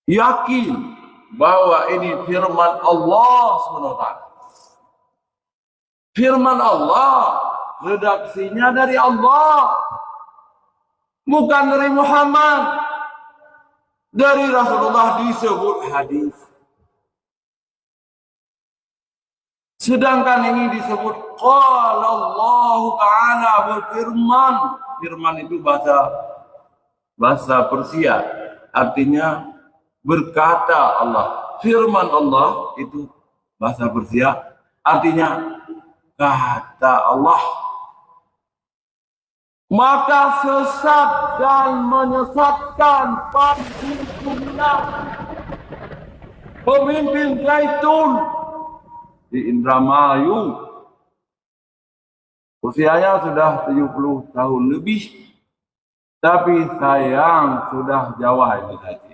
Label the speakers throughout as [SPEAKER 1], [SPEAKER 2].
[SPEAKER 1] yakin bahwa ini firman Allah SWT. Firman Allah, redaksinya dari Allah, bukan dari Muhammad. Dari Rasulullah disebut hadis. Sedangkan ini disebut qala Allah Ta'ala, berfirman. Firman itu bahasa Persia, artinya berkata Allah. Firman Allah itu bahasa Persia, artinya kata Allah. Maka sesat dan menyesatkan pemimpin Zaitun di Indramayu. Usianya sudah 70 tahun lebih, tapi sayang sudah Jawa ini saja.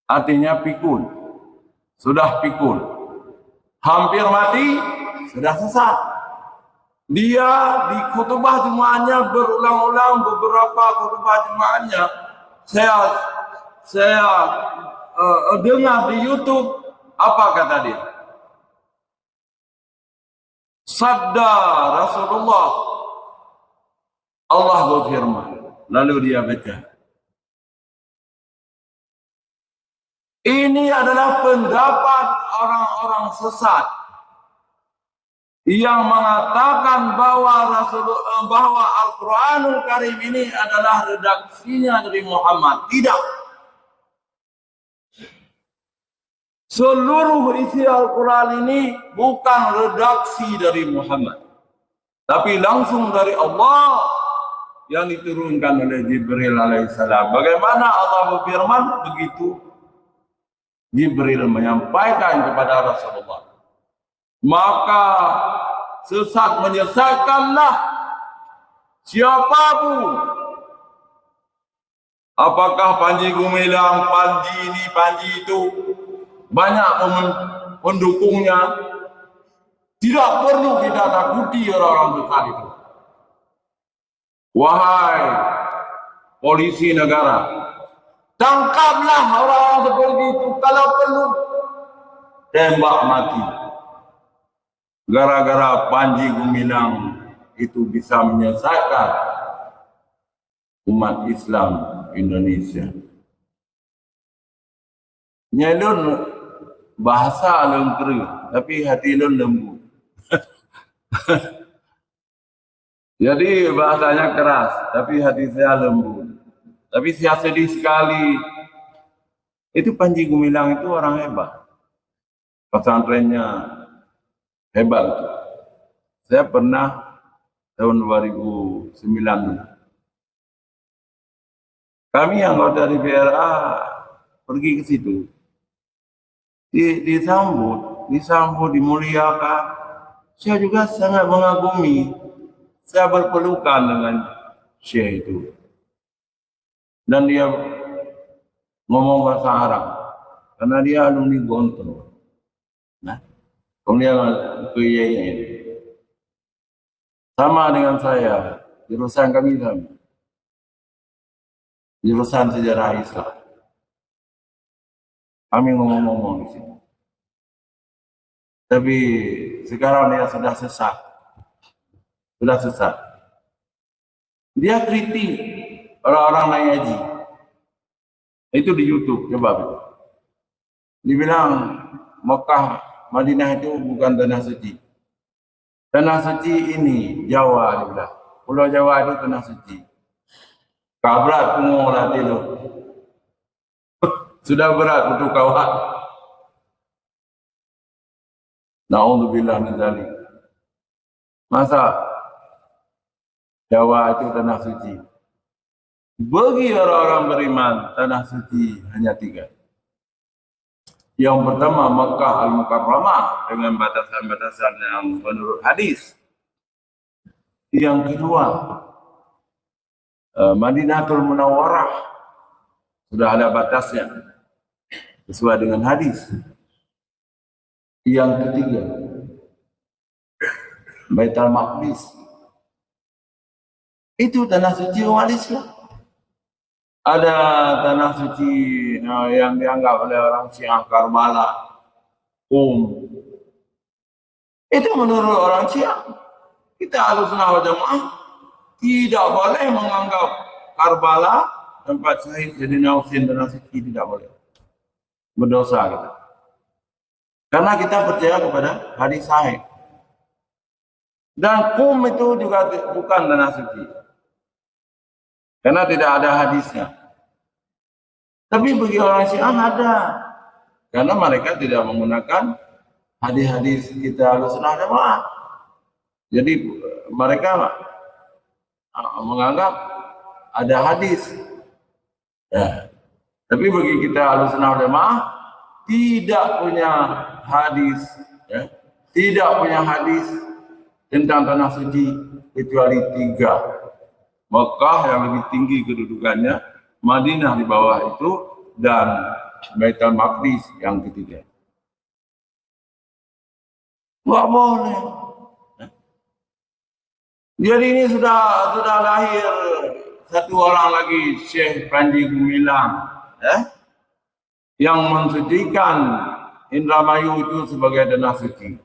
[SPEAKER 1] Artinya pikun, sudah pikun, hampir mati, sudah sesat. Dia di khutbah Jumatnya berulang-ulang, beberapa khutbah Jumatnya saya dengar di YouTube. Apa kata dia? Sabda Rasulullah, Allah berfirman. Lalu dia baca, ini adalah pendapat orang-orang sesat yang mengatakan bahwa Al-Quranul Karim ini adalah redaksinya dari Muhammad. Tidak. Seluruh isi Al-Quran ini bukan redaksi dari Muhammad, tapi langsung dari Allah yang diturunkan oleh Jibril alaihissalam. Bagaimana Allah berfirman, begitu Jibril menyampaikan kepada Rasulullah. Maka sesat menyesatkanlah siapapun. Apakah Panji Gumilang, Panji ini, Panji itu, banyak pendukungnya. Tidak perlu kita takuti orang-orang besar itu. Wahai polisi negara, tangkaplah orang-orang seperti itu. Kalau perlu, tembak mati. Gara-gara Panji Gumilang itu bisa menyesatkan umat Islam Indonesia. Nyelun bahasa lengkeri, tapi hati lun lembut. Jadi bahasanya keras, tapi hati saya lembut. Tapi saya sedih sekali. Itu Panji Gumilang itu orang hebat. Pesantrennya hebat. Saya pernah tahun 2009, kami anggota DPRA pergi ke situ, disambut, dimuliakan. Saya juga sangat mengagumi. Saya berpelukan dengan Syekh itu, dan dia ngomong bahasa Arab karena dia alumni Gontor. Nah, kemudian KIAIN sama dengan saya, jurusan kami jurusan sejarah Islam. Kami ngomong-ngomong di sini. Tapi sekarang dia sudah sesat. Dia kritik orang-orang naik haji. Itu di YouTube, coba. Dibilang Mekah, Madinah itu bukan tanah suci. Tanah suci ini Jawa, dia bilang. Pulau Jawa itu tanah suci. Kabrat pungung hati itu. Sudah berat untuk kawan. Na'udzubillah min dzalik. Masa Jawa itu tanah suci? Bagi orang-orang beriman, tanah suci hanya 3. Yang pertama Makkah Al-Mukarramah dengan batasan-batasan yang menurut hadis. Yang kedua Madinatul Munawwarah, sudah ada batasnya sesuai dengan hadis. Yang ketiga Baitul Maqdis, itu tanah suci umat Islam. Ada tanah suci yang dianggap oleh orang Syiah Karbala, itu menurut orang Syiah. Kita Ahlussunnah wal Jamaah tidak boleh menganggap Karbala tempat syahid Sayyidina Husain tanah suci, tidak boleh. Berdosa kita. Karena kita percaya kepada hadis sahih. Dan itu juga bukan tanah suci. Karena tidak ada hadisnya. Tapi bagi orang Syiah ada. Karena mereka tidak menggunakan hadis-hadis kita Ahlussunnah Jamaah. Jadi mereka menganggap ada hadis. Ya. Tapi bagi kita Ahlussunnah Jamaah tidak punya hadis, ya. Tidak punya hadis tentang tanah suci kecuali 3. Mekah yang lebih tinggi kedudukannya, Madinah di bawah itu, dan Baitul Maqdis yang ketiga. Nggak boleh. Jadi ini sudah lahir satu orang lagi, Syekh Panji Gumilang, yang mensucikan Indramayu itu sebagai tanah suci.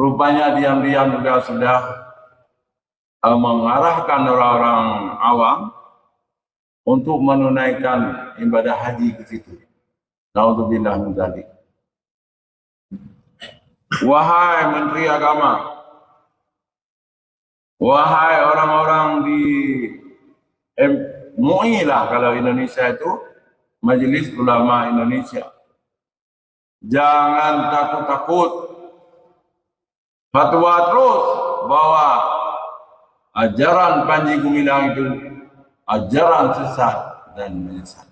[SPEAKER 1] Rupanya diam-diam juga sudah mengarahkan orang-orang awam untuk menunaikan ibadah haji ke situ. Naudzubillah min dzalik. Wahai Menteri Agama, wahai orang-orang di MUI lah kalau Indonesia itu, Majelis Ulama Indonesia, jangan takut-takut, fatwa terus bahwa ajaran Panji Gumilang itu ajaran sesat dan menyesatkan.